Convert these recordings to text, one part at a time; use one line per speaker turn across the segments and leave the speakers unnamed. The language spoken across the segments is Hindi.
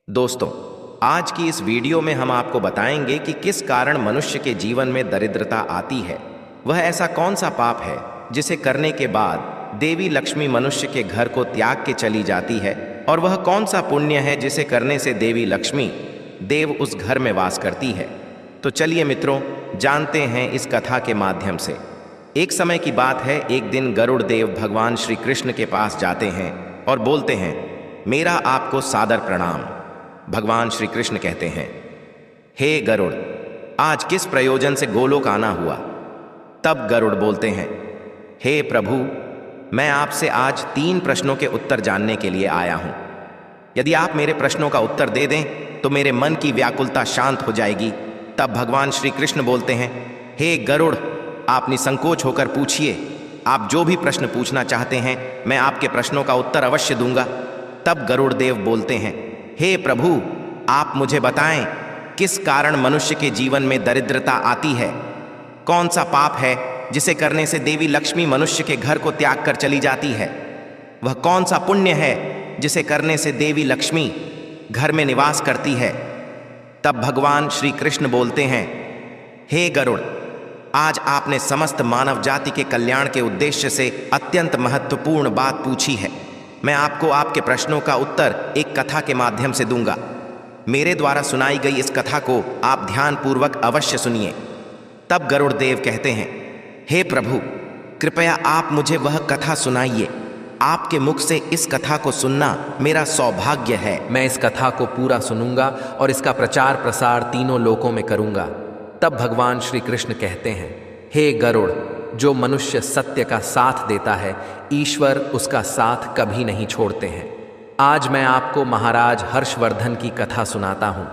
दोस्तों, आज की इस वीडियो में हम आपको बताएंगे कि किस कारण मनुष्य के जीवन में दरिद्रता आती है। वह ऐसा कौन सा पाप है जिसे करने के बाद देवी लक्ष्मी मनुष्य के घर को त्याग के चली जाती है, और वह कौन सा पुण्य है जिसे करने से देवी लक्ष्मी देव उस घर में वास करती है। तो चलिए मित्रों, जानते हैं इस कथा के माध्यम से। एक समय की बात है, एक दिन गरुड़ देव भगवान श्री कृष्ण के पास जाते हैं और बोलते हैं, मेरा आपको सादर प्रणाम। भगवान श्री कृष्ण कहते हैं, हे गरुड़, आज किस प्रयोजन से गोलोक आना हुआ। तब गरुड़ बोलते हैं, हे प्रभु, मैं आपसे आज 3 प्रश्नों के उत्तर जानने के लिए आया हूं। यदि आप मेरे प्रश्नों का उत्तर दे दें तो मेरे मन की व्याकुलता शांत हो जाएगी। तब भगवान श्री कृष्ण बोलते हैं, हे गरुड़, आप निसंकोच होकर पूछिए। आप जो भी प्रश्न पूछना चाहते हैं मैं आपके प्रश्नों का उत्तर अवश्य दूंगा। तब गरुड़ देव बोलते हैं, हे प्रभु, आप मुझे बताएं, किस कारण मनुष्य के जीवन में दरिद्रता आती है। कौन सा पाप है जिसे करने से देवी लक्ष्मी मनुष्य के घर को त्याग कर चली जाती है। वह कौन सा पुण्य है जिसे करने से देवी लक्ष्मी घर में निवास करती है। तब भगवान श्री कृष्ण बोलते हैं, हे गरुड़, आज आपने समस्त मानव जाति के कल्याण के उद्देश्य से अत्यंत महत्वपूर्ण बात पूछी है। मैं आपको आपके प्रश्नों का उत्तर एक कथा के माध्यम से दूंगा। मेरे द्वारा सुनाई गई इस कथा को आप ध्यानपूर्वक अवश्य सुनिए। तब गरुड़ देव कहते हैं, हे प्रभु, कृपया आप मुझे वह कथा सुनाइए। आपके मुख से इस कथा को सुनना मेरा सौभाग्य है।
मैं इस कथा को पूरा सुनूंगा और इसका प्रचार प्रसार तीनों लोकों में करूंगा। तब भगवान श्री कृष्ण कहते हैं, हे गरुड़, जो मनुष्य सत्य का साथ देता है, ईश्वर उसका साथ कभी नहीं छोड़ते हैं। आज मैं आपको महाराज हर्षवर्धन की कथा सुनाता हूं,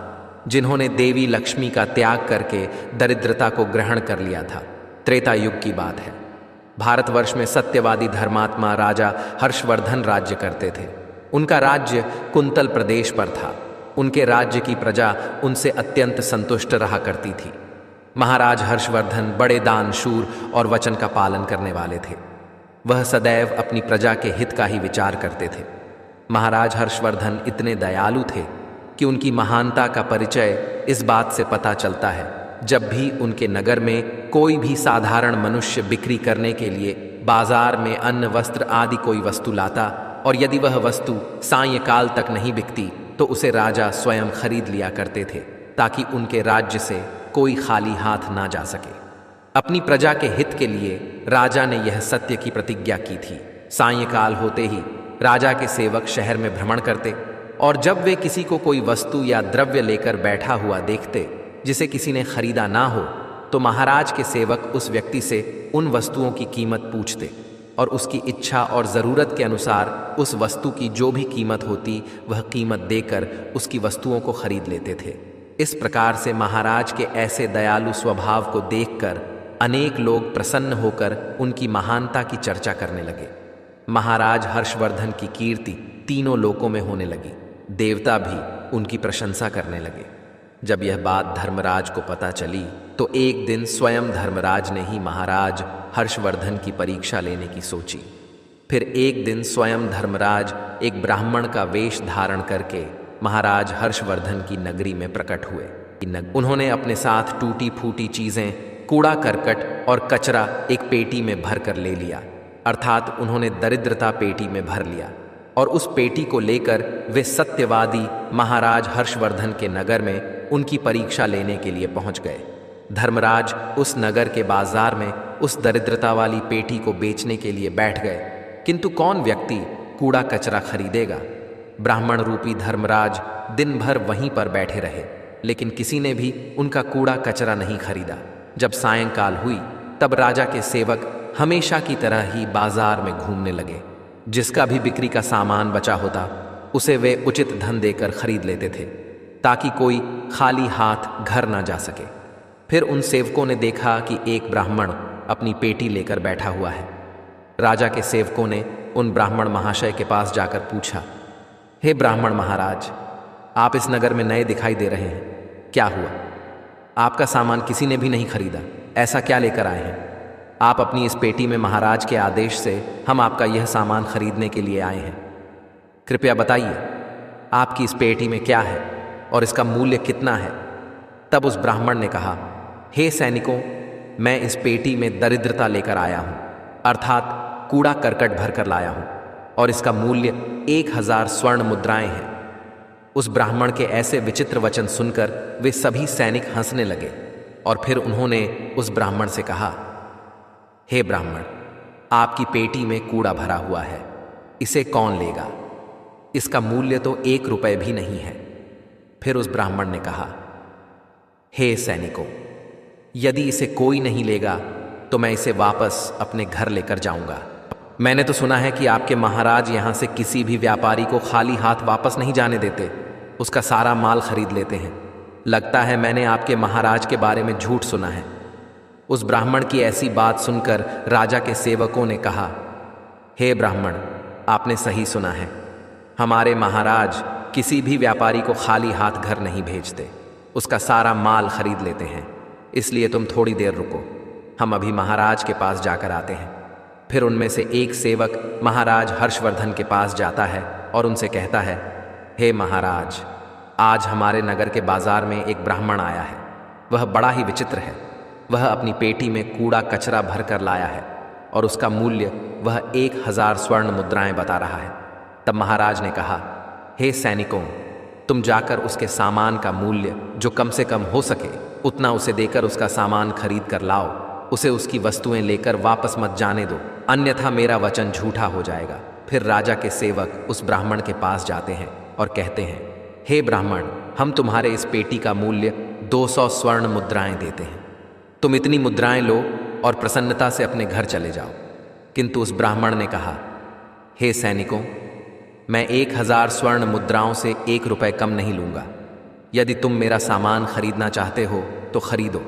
जिन्होंने देवी लक्ष्मी का त्याग करके दरिद्रता को ग्रहण कर लिया था। त्रेता युग की बात है। भारतवर्ष में सत्यवादी धर्मात्मा राजा हर्षवर्धन राज्य करते थे। उनका राज्य कुंतल प्रदेश पर था। उनके राज्य की प्रजा उनसे अत्यंत संतुष्ट रहा करती थी। महाराज हर्षवर्धन बड़े दानशूर और वचन का पालन करने वाले थे। वह सदैव अपनी प्रजा के हित का ही विचार करते थे। महाराज हर्षवर्धन इतने दयालु थे कि उनकी महानता का परिचय इस बात से पता चलता है, जब भी उनके नगर में कोई भी साधारण मनुष्य बिक्री करने के लिए बाजार में अन्न वस्त्र आदि कोई वस्तु लाता, और यदि वह वस्तु सायंकाल तक नहीं बिकती तो उसे राजा स्वयं खरीद लिया करते थे, ताकि उनके राज्य से कोई खाली हाथ ना जा सके। अपनी प्रजा के हित के लिए राजा ने यह सत्य की प्रतिज्ञा की थी। सायंकाल होते ही राजा के सेवक शहर में भ्रमण करते, और जब वे किसी को कोई वस्तु या द्रव्य लेकर बैठा हुआ देखते जिसे किसी ने खरीदा ना हो, तो महाराज के सेवक उस व्यक्ति से उन वस्तुओं की कीमत पूछते और उसकी इच्छा और ज़रूरत के अनुसार उस वस्तु की जो भी कीमत होती वह कीमत देकर उसकी वस्तुओं को खरीद लेते थे। इस प्रकार से महाराज के ऐसे दयालु स्वभाव को देखकर अनेक लोग प्रसन्न होकर उनकी महानता की चर्चा करने लगे। महाराज हर्षवर्धन की कीर्ति तीनों लोकों में होने लगी। देवता भी उनकी प्रशंसा करने लगे। जब यह बात धर्मराज को पता चली तो एक दिन स्वयं धर्मराज ने ही महाराज हर्षवर्धन की परीक्षा लेने की सोची। फिर एक दिन स्वयं धर्मराज एक ब्राह्मण का वेश धारण करके महाराज हर्षवर्धन की नगरी में प्रकट हुए। उन्होंने अपने साथ टूटी फूटी चीजें, कूड़ा करकट और कचरा एक पेटी में भर कर ले लिया, अर्थात उन्होंने दरिद्रता पेटी में भर लिया, और उस पेटी को लेकर वे सत्यवादी महाराज हर्षवर्धन के नगर में उनकी परीक्षा लेने के लिए पहुंच गए। धर्मराज उस नगर के बाजार में उस दरिद्रता वाली पेटी को बेचने के लिए बैठ गए, किंतु कौन व्यक्ति कूड़ा कचरा खरीदेगा। ब्राह्मण रूपी धर्मराज दिन भर वहीं पर बैठे रहे, लेकिन किसी ने भी उनका कूड़ा कचरा नहीं खरीदा। जब सायंकाल हुई तब राजा के सेवक हमेशा की तरह ही बाजार में घूमने लगे। जिसका भी बिक्री का सामान बचा होता उसे वे उचित धन देकर खरीद लेते थे, ताकि कोई खाली हाथ घर ना जा सके। फिर उन सेवकों ने देखा कि एक ब्राह्मण अपनी पेटी लेकर बैठा हुआ है। राजा के सेवकों ने उन ब्राह्मण महाशय के पास जाकर पूछा, हे ब्राह्मण महाराज, आप इस नगर में नए दिखाई दे रहे हैं, क्या हुआ? आपका सामान किसी ने भी नहीं खरीदा, ऐसा क्या लेकर आए हैं? आप अपनी इस पेटी में महाराज के आदेश से हम आपका यह सामान खरीदने के लिए आए हैं, कृपया बताइए। आपकी इस पेटी में क्या है और इसका मूल्य कितना है? तब उस ब्राह्मण ने कहा, हे सैनिकों, मैं इस पेटी में दरिद्रता लेकर आया हूं, अर्थात कूड़ा करकट भर कर लाया हूं, और इसका मूल्य 1000 स्वर्ण मुद्राएं हैं। उस ब्राह्मण के ऐसे विचित्र वचन सुनकर वे सभी सैनिक हंसने लगे और फिर उन्होंने उस ब्राह्मण से कहा, हे ब्राह्मण, आपकी पेटी में कूड़ा भरा हुआ है, इसे कौन लेगा? इसका मूल्य तो 1 रुपए भी नहीं है। फिर उस ब्राह्मण ने कहा, हे सैनिकों, यदि इसे कोई नहीं लेगा तो मैं इसे वापस अपने घर लेकर जाऊंगा। मैंने तो सुना है कि आपके महाराज यहां से किसी भी व्यापारी को खाली हाथ वापस नहीं जाने देते, उसका सारा माल खरीद लेते हैं। लगता है मैंने आपके महाराज के बारे में झूठ सुना है। उस ब्राह्मण की ऐसी बात सुनकर राजा के सेवकों ने कहा, हे ब्राह्मण, आपने सही सुना है। हमारे महाराज किसी भी व्यापारी को खाली हाथ घर नहीं भेजते, उसका सारा माल खरीद लेते हैं। इसलिए तुम थोड़ी देर रुको, हम अभी महाराज के पास जाकर आते हैं। फिर उनमें से एक सेवक महाराज हर्षवर्धन के पास जाता है और उनसे कहता है, हे महाराज, आज हमारे नगर के बाजार में एक ब्राह्मण आया है। वह बड़ा ही विचित्र है। वह अपनी पेटी में कूड़ा कचरा भर कर लाया है और उसका मूल्य वह 1000 स्वर्ण मुद्राएं बता रहा है। तब महाराज ने कहा, हे सैनिकों, तुम जाकर उसके सामान का मूल्य जो कम से कम हो सके उतना उसे देकर उसका सामान खरीद कर लाओ। उसे उसकी वस्तुएं लेकर वापस मत जाने दो, अन्यथा मेरा वचन झूठा हो जाएगा। फिर राजा के सेवक उस ब्राह्मण के पास जाते हैं और कहते हैं, हे ब्राह्मण, हम तुम्हारे इस पेटी का मूल्य 200 स्वर्ण मुद्राएं देते हैं। तुम इतनी मुद्राएं लो और प्रसन्नता से अपने घर चले जाओ। किंतु उस ब्राह्मण ने कहा, हे सैनिकों, मैं 1000 स्वर्ण मुद्राओं से 1 रुपए कम नहीं लूंगा। यदि तुम मेरा सामान खरीदना चाहते हो तो खरीदो,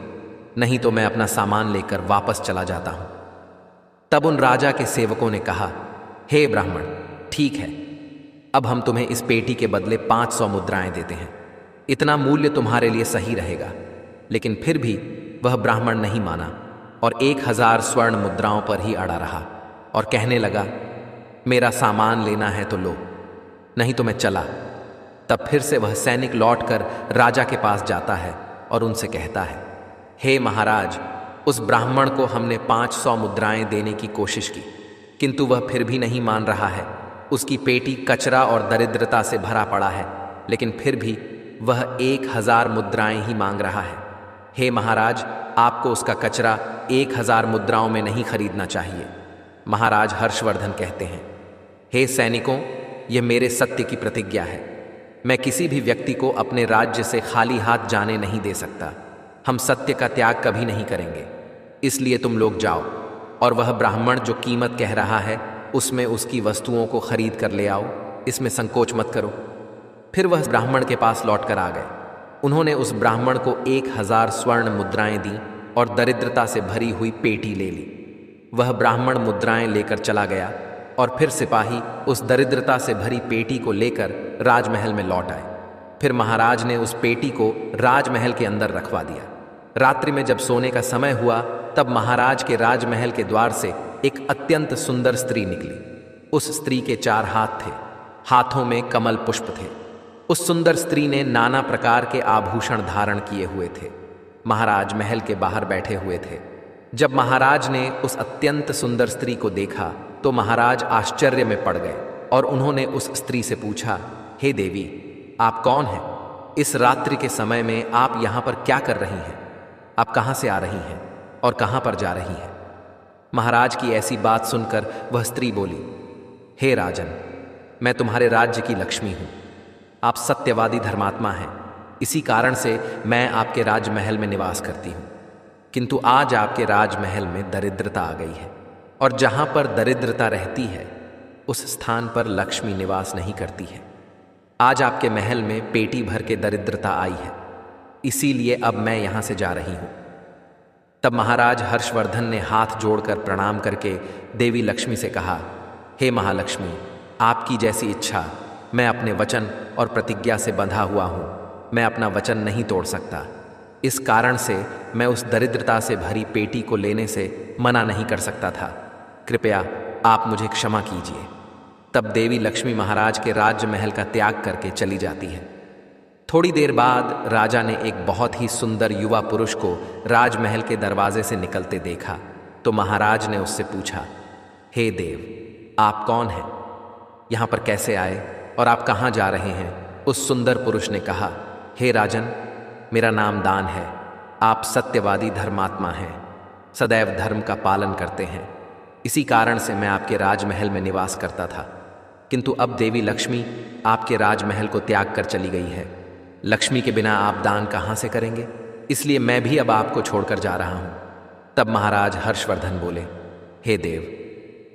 नहीं तो मैं अपना सामान लेकर वापस चला जाता हूं। तब उन राजा के सेवकों ने कहा, हे ब्राह्मण, ठीक है, अब हम तुम्हें इस पेटी के बदले 500 मुद्राएं देते हैं। इतना मूल्य तुम्हारे लिए सही रहेगा। लेकिन फिर भी वह ब्राह्मण नहीं माना और 1000 स्वर्ण मुद्राओं पर ही अड़ा रहा और कहने लगा, मेरा सामान लेना है तो लो, नहीं तो मैं चला। तब फिर से वह सैनिक लौटकर राजा के पास जाता है और उनसे कहता है, हे महाराज, उस ब्राह्मण को हमने 500 मुद्राएं देने की कोशिश की, किंतु वह फिर भी नहीं मान रहा है। उसकी पेटी कचरा और दरिद्रता से भरा पड़ा है, लेकिन फिर भी वह 1000 मुद्राएं ही मांग रहा है। हे महाराज, आपको उसका कचरा 1000 मुद्राओं में नहीं खरीदना चाहिए। महाराज हर्षवर्धन कहते हैं, हे सैनिकों, यह मेरे सत्य की प्रतिज्ञा है। मैं किसी भी व्यक्ति को अपने राज्य से खाली हाथ जाने नहीं दे सकता। हम सत्य का त्याग कभी नहीं करेंगे। इसलिए तुम लोग जाओ और वह ब्राह्मण जो कीमत कह रहा है उसमें उसकी वस्तुओं को खरीद कर ले आओ, इसमें संकोच मत करो। फिर वह ब्राह्मण के पास लौटकर आ गए। उन्होंने उस ब्राह्मण को 1000 स्वर्ण मुद्राएं दी और दरिद्रता से भरी हुई पेटी ले ली। वह ब्राह्मण मुद्राएं लेकर चला गया और फिर सिपाही उस दरिद्रता से भरी पेटी को लेकर राजमहल में लौट आए। फिर महाराज ने उस पेटी को राजमहल के अंदर रखवा दिया। रात्रि में जब सोने का समय हुआ तब महाराज के राजमहल के द्वार से एक अत्यंत सुंदर स्त्री निकली। उस स्त्री के 4 हाथ थे, हाथों में कमल पुष्प थे। उस सुंदर स्त्री ने नाना प्रकार के आभूषण धारण किए हुए थे। महाराज महल के बाहर बैठे हुए थे। जब महाराज ने उस अत्यंत सुंदर स्त्री को देखा तो महाराज आश्चर्य में पड़ गए और उन्होंने उस स्त्री से पूछा, हे देवी, आप कौन हैं? इस रात्रि के समय में आप यहाँ पर क्या कर रही हैं? आप कहाँ से आ रही हैं और कहाँ पर जा रही हैं? महाराज की ऐसी बात सुनकर वह स्त्री बोली, हे राजन, मैं तुम्हारे राज्य की लक्ष्मी हूँ। आप सत्यवादी धर्मात्मा हैं, इसी कारण से मैं आपके राजमहल में निवास करती हूँ। किंतु आज आपके राजमहल में दरिद्रता आ गई है और जहाँ पर दरिद्रता रहती है उस स्थान पर लक्ष्मी निवास नहीं करती है। आज आपके महल में पेटी भर के दरिद्रता आई है, इसीलिए अब मैं यहाँ से जा रही हूँ। तब महाराज हर्षवर्धन ने हाथ जोड़कर प्रणाम करके देवी लक्ष्मी से कहा, हे महालक्ष्मी, आपकी जैसी इच्छा। मैं अपने वचन और प्रतिज्ञा से बंधा हुआ हूँ। मैं अपना वचन नहीं तोड़ सकता। इस कारण से मैं उस दरिद्रता से भरी पेटी को लेने से मना नहीं कर सकता था। कृपया आप मुझे क्षमा कीजिए। तब देवी लक्ष्मी महाराज के राजमहल का त्याग करके चली जाती है। थोड़ी देर बाद राजा ने एक बहुत ही सुंदर युवा पुरुष को राजमहल के दरवाजे से निकलते देखा तो महाराज ने उससे पूछा, हे देव, आप कौन हैं? यहाँ पर कैसे आए और आप कहाँ जा रहे हैं? उस सुंदर पुरुष ने कहा, हे राजन, मेरा नाम दान है। आप सत्यवादी धर्मात्मा हैं, सदैव धर्म का पालन करते हैं। इसी कारण से मैं आपके राजमहल में निवास करता था, किंतु अब देवी लक्ष्मी आपके राजमहल को त्याग कर चली गई है। लक्ष्मी के बिना आप दान कहाँ से करेंगे? इसलिए मैं भी अब आपको छोड़कर जा रहा हूँ। तब महाराज हर्षवर्धन बोले, हे देव,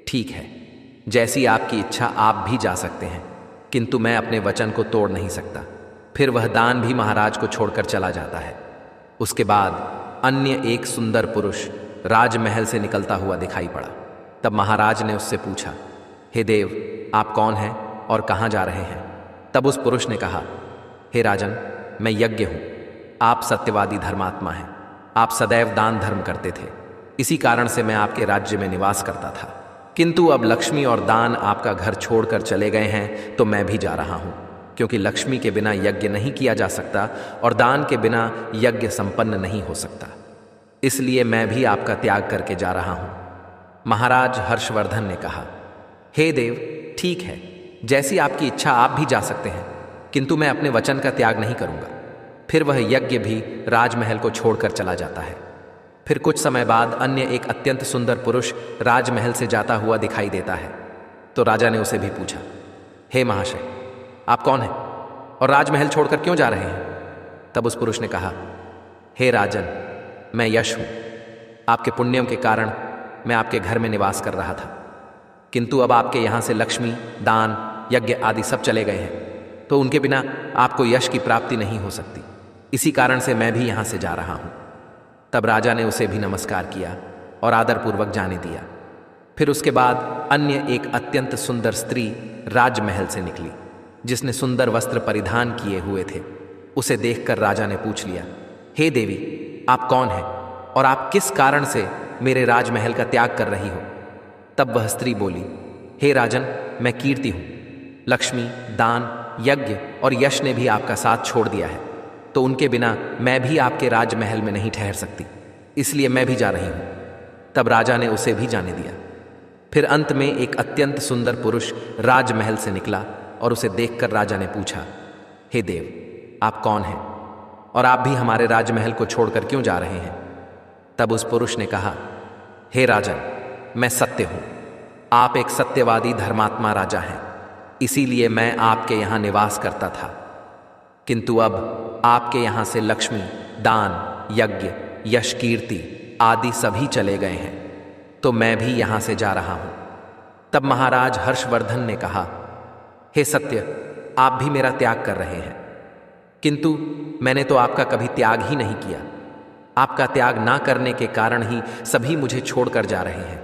ठीक है, जैसी आपकी इच्छा आप भी जा सकते हैं, किंतु मैं अपने वचन को तोड़ नहीं सकता। फिर वह दान भी महाराज को छोड़कर चला जाता है। उसके बाद अन्य एक सुंदर पुरुष राजमहल से निकलता हुआ दिखाई पड़ा। तब महाराज ने उससे पूछा, हे देव, आप कौन हैं और कहाँ जा रहे हैं? तब उस पुरुष ने कहा, हे राजन, मैं यज्ञ हूँ। आप सत्यवादी धर्मात्मा हैं। आप सदैव दान धर्म करते थे, इसी कारण से मैं आपके राज्य में निवास करता था। किंतु अब लक्ष्मी और दान आपका घर छोड़कर चले गए हैं तो मैं भी जा रहा हूँ, क्योंकि लक्ष्मी के बिना यज्ञ नहीं किया जा सकता और दान के बिना यज्ञ संपन्न नहीं हो सकता। इसलिए मैं भी आपका त्याग करके जा रहा हूँ। महाराज हर्षवर्धन ने कहा, हे देव, ठीक है, जैसी आपकी इच्छा आप भी जा सकते हैं, किंतु मैं अपने वचन का त्याग नहीं करूंगा। फिर वह यज्ञ भी राजमहल को छोड़कर चला जाता है। फिर कुछ समय बाद अन्य एक अत्यंत सुंदर पुरुष राजमहल से जाता हुआ दिखाई देता है। तो राजा ने उसे भी पूछा, हे महाशय, आप कौन हैं और राजमहल छोड़कर क्यों जा रहे हैं? तब उस पुरुष ने कहा, हे राजन, मैं यश हूं। आपके पुण्यों के कारण मैं आपके घर में निवास कर रहा था, किंतु अब आपके यहाँ से लक्ष्मी, दान, यज्ञ आदि सब चले गए हैं, तो उनके बिना आपको यश की प्राप्ति नहीं हो सकती। इसी कारण से मैं भी यहाँ से जा रहा हूँ। तब राजा ने उसे भी नमस्कार किया और आदरपूर्वक जाने दिया। फिर उसके बाद अन्य एक अत्यंत सुंदर स्त्री राजमहल से निकली, जिसने सुंदर वस्त्र परिधान किए हुए थे। उसे देखकर राजा ने पूछ लिया, हे देवी, आप कौन हैं और आप किस कारण से मेरे राजमहल का त्याग कर रही हो? तब वह स्त्री बोली, हे राजन, मैं कीर्ति हूँ। लक्ष्मी, दान, यज्ञ और यश ने भी आपका साथ छोड़ दिया है, तो उनके बिना मैं भी आपके राजमहल में नहीं ठहर सकती, इसलिए मैं भी जा रही हूँ। तब राजा ने उसे भी जाने दिया। फिर अंत में एक अत्यंत सुंदर पुरुष राजमहल से निकला और उसे देखकर राजा ने पूछा, हे देव, आप कौन हैं और आप भी हमारे राजमहल को छोड़कर क्यों जा रहे हैं? तब उस पुरुष ने कहा, हे राजन, मैं सत्य हूँ। आप एक सत्यवादी धर्मात्मा राजा हैं, इसीलिए मैं आपके यहाँ निवास करता था, किंतु अब आपके यहाँ से लक्ष्मी, दान, यज्ञ, यश, कीर्ति आदि सभी चले गए हैं, तो मैं भी यहाँ से जा रहा हूँ। तब महाराज हर्षवर्धन ने कहा, हे सत्य, आप भी मेरा त्याग कर रहे हैं, किंतु मैंने तो आपका कभी त्याग ही नहीं किया। आपका त्याग ना करने के कारण ही सभी मुझे छोड़कर जा रहे हैं,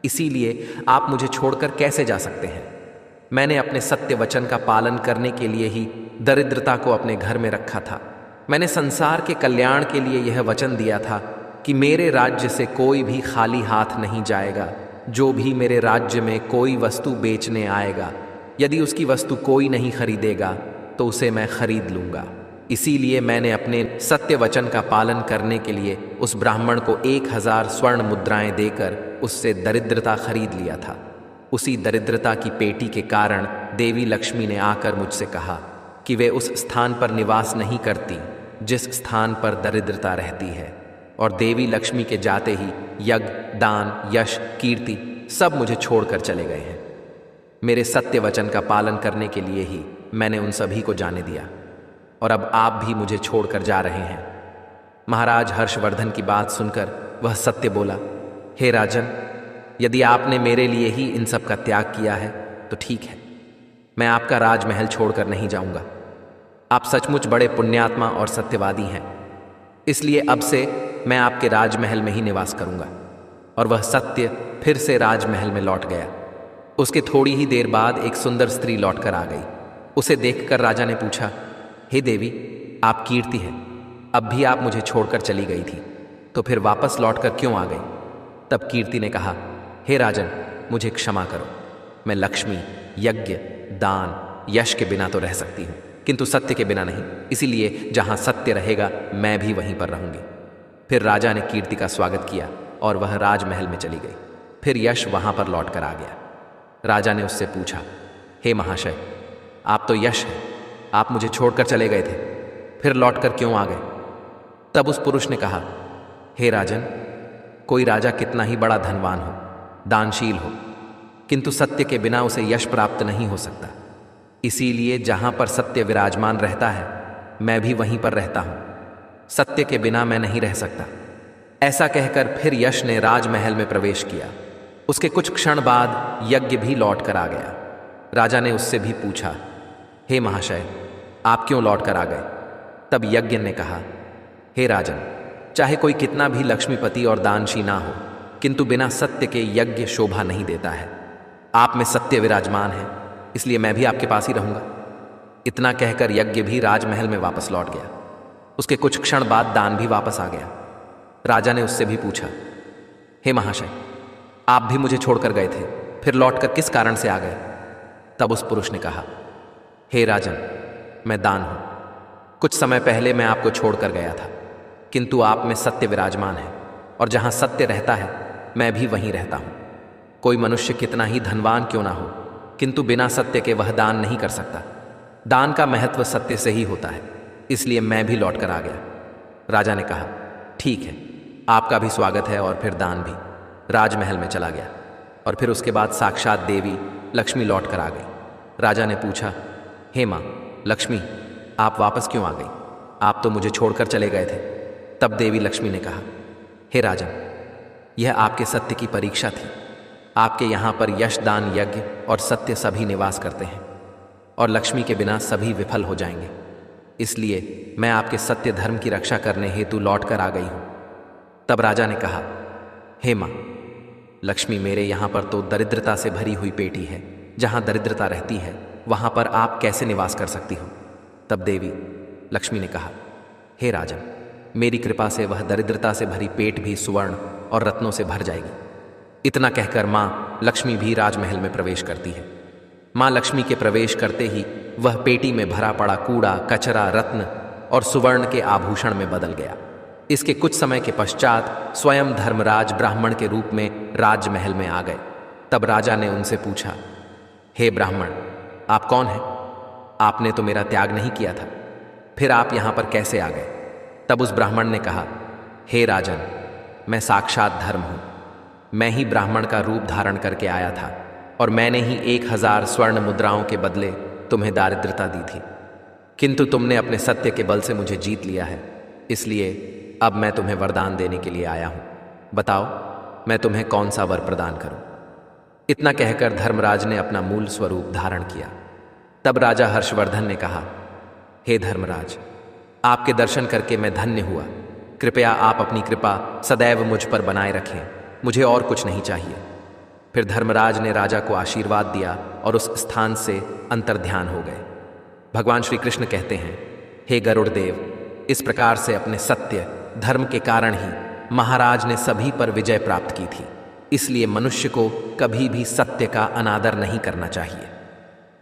इसीलिए आप मुझे छोड़कर कैसे जा सकते हैं? मैंने अपने सत्य वचन का पालन करने के लिए ही दरिद्रता को अपने घर में रखा था। मैंने संसार के कल्याण के लिए यह वचन दिया था कि मेरे राज्य से कोई भी खाली हाथ नहीं जाएगा। जो भी मेरे राज्य में कोई वस्तु बेचने आएगा, यदि उसकी वस्तु कोई नहीं खरीदेगा तो उसे मैं खरीद लूँगा। इसीलिए मैंने अपने सत्य वचन का पालन करने के लिए उस ब्राह्मण को 1000 स्वर्ण मुद्राएं देकर उससे दरिद्रता खरीद लिया था। उसी दरिद्रता की पेटी के कारण देवी लक्ष्मी ने आकर मुझसे कहा कि वे उस स्थान पर निवास नहीं करती जिस स्थान पर दरिद्रता रहती है, और देवी लक्ष्मी के जाते ही यज्ञ, दान, यश, कीर्ति सब मुझे छोड़कर चले गए हैं। मेरे सत्य वचन का पालन करने के लिए ही मैंने उन सभी को जाने दिया, और अब आप भी मुझे छोड़कर जा रहे हैं। महाराज हर्षवर्धन की बात सुनकर वह सत्य बोला, हे राजन, यदि आपने मेरे लिए ही इन सब का त्याग किया है तो ठीक है, मैं आपका राजमहल छोड़कर नहीं जाऊंगा। आप सचमुच बड़े पुण्यात्मा और सत्यवादी हैं, इसलिए अब से मैं आपके राजमहल में ही निवास करूंगा। और वह सत्य फिर से राजमहल में लौट गया। उसके थोड़ी ही देर बाद एक सुंदर स्त्री लौटकर आ गई। उसे देखकर राजा ने पूछा, हे देवी, आप कीर्ति हैं, अब भी आप मुझे छोड़कर चली गई थी, तो फिर वापस लौटकर क्यों आ गई? तब कीर्ति ने कहा, हे राजन, मुझे क्षमा करो, मैं लक्ष्मी, यज्ञ, दान, यश के बिना तो रह सकती हूँ, किंतु सत्य के बिना नहीं। इसीलिए जहाँ सत्य रहेगा मैं भी वहीं पर रहूंगी। फिर राजा ने कीर्ति का स्वागत किया और वह राजमहल में चली गई। फिर यश वहां पर लौट कर आ गया। राजा ने उससे पूछा, हे महाशय, आप तो यश हैं, आप मुझे छोड़कर चले गए थे, फिर लौटकर क्यों आ गए? तब उस पुरुष ने कहा, हे राजन, कोई राजा कितना ही बड़ा धनवान हो, दानशील हो, किंतु सत्य के बिना उसे यश प्राप्त नहीं हो सकता। इसीलिए जहां पर सत्य विराजमान रहता है मैं भी वहीं पर रहता हूं। सत्य के बिना मैं नहीं रह सकता। ऐसा कहकर फिर यश ने राजमहल में प्रवेश किया। उसके कुछ क्षण बाद यज्ञ भी लौट कर आ गया। राजा ने उससे भी पूछा, हे महाशय, आप क्यों लौट कर आ गए? तब यज्ञ ने कहा, हे राजन, चाहे कोई कितना भी लक्ष्मीपति और दानशी ना हो, किंतु बिना सत्य के यज्ञ शोभा नहीं देता है। आप में सत्य विराजमान है, इसलिए मैं भी आपके पास ही रहूंगा। इतना कहकर यज्ञ भी राजमहल में वापस लौट गया। उसके कुछ क्षण बाद दान भी वापस आ गया। राजा ने उससे भी पूछा, हे महाशय, आप भी मुझे छोड़कर गए थे, फिर लौटकर किस कारण से आ गए? तब उस पुरुष ने कहा, हे राजन, मैं दान हूं। कुछ समय पहले मैं आपको छोड़कर गया था, किंतु आप में सत्य विराजमान है, और जहां सत्य रहता है मैं भी वहीं रहता हूं। कोई मनुष्य कितना ही धनवान क्यों ना हो, किंतु बिना सत्य के वह दान नहीं कर सकता। दान का महत्व सत्य से ही होता है, इसलिए मैं भी लौटकर आ गया। राजा ने कहा, ठीक है, आपका भी स्वागत है। और फिर दान भी राजमहल में चला गया। और फिर उसके बाद साक्षात देवी लक्ष्मी लौट कर आ गई। राजा ने पूछा, हे माँ लक्ष्मी, आप वापस क्यों आ गई? आप तो मुझे छोड़कर चले गए थे। तब देवी लक्ष्मी ने कहा, हे राजन, यह आपके सत्य की परीक्षा थी। आपके यहाँ पर यश, दान, यज्ञ और सत्य सभी निवास करते हैं, और लक्ष्मी के बिना सभी विफल हो जाएंगे। इसलिए मैं आपके सत्य धर्म की रक्षा करने हेतु लौट कर आ गई हूँ। तब राजा ने कहा, हे माँ लक्ष्मी, मेरे यहाँ पर तो दरिद्रता से भरी हुई पेटी है। जहाँ दरिद्रता रहती है वहाँ पर आप कैसे निवास कर सकती हो? तब देवी लक्ष्मी ने कहा, हे राजन, मेरी कृपा से वह दरिद्रता से भरी पेट भी सुवर्ण और रत्नों से भर जाएगी। इतना कहकर माँ लक्ष्मी भी राजमहल में प्रवेश करती है। माँ लक्ष्मी के प्रवेश करते ही वह पेटी में भरा पड़ा कूड़ा, कचरा, रत्न और सुवर्ण के आभूषण में बदल गया। इसके कुछ समय के पश्चात स्वयं धर्मराज ब्राह्मण के रूप में राजमहल में आ गए। तब राजा ने उनसे पूछा, हे ब्राह्मण, आप कौन हैं? आपने तो मेरा त्याग नहीं किया था, फिर आप यहाँ पर कैसे आ गए? तब उस ब्राह्मण ने कहा, हे राजन, मैं साक्षात धर्म हूँ। मैं ही ब्राह्मण का रूप धारण करके आया था, और मैंने ही 1000 स्वर्ण मुद्राओं के बदले तुम्हें दारिद्रता दी थी, किंतु तुमने अपने सत्य के बल से मुझे जीत लिया है। इसलिए अब मैं तुम्हें वरदान देने के लिए आया हूं। बताओ, मैं तुम्हें कौन सा वर प्रदान करूं? इतना कहकर धर्मराज ने अपना मूल स्वरूप धारण किया। तब राजा हर्षवर्धन ने कहा, हे धर्मराज, आपके दर्शन करके मैं धन्य हुआ। कृपया आप अपनी कृपा सदैव मुझ पर बनाए रखें, मुझे और कुछ नहीं चाहिए। फिर धर्मराज ने राजा को आशीर्वाद दिया और उस स्थान से अंतर्ध्यान हो गए। भगवान श्री कृष्ण कहते हैं, हे गरुड़ देव, इस प्रकार से अपने सत्य धर्म के कारण ही महाराज ने सभी पर विजय प्राप्त की थी। इसलिए मनुष्य को कभी भी सत्य का अनादर नहीं करना चाहिए,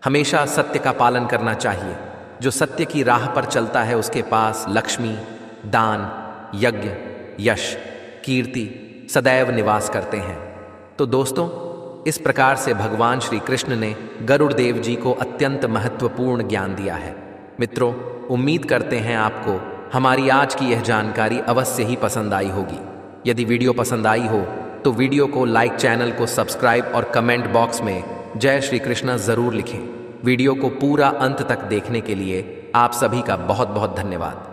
हमेशा सत्य का पालन करना चाहिए। जो सत्य की राह पर चलता है उसके पास लक्ष्मी, दान, यज्ञ, यश, कीर्ति सदैव निवास करते हैं। तो दोस्तों, इस प्रकार से भगवान श्री कृष्ण ने गरुड़ देव जी को अत्यंत महत्वपूर्ण ज्ञान दिया है। मित्रों, उम्मीद करते हैं आपको हमारी आज की यह जानकारी अवश्य ही पसंद आई होगी। यदि वीडियो पसंद आई हो तो वीडियो को लाइक, चैनल को सब्सक्राइब और कमेंट बॉक्स में जय श्री कृष्ण जरूर लिखें। वीडियो को पूरा अंत तक देखने के लिए आप सभी का बहुत बहुत धन्यवाद।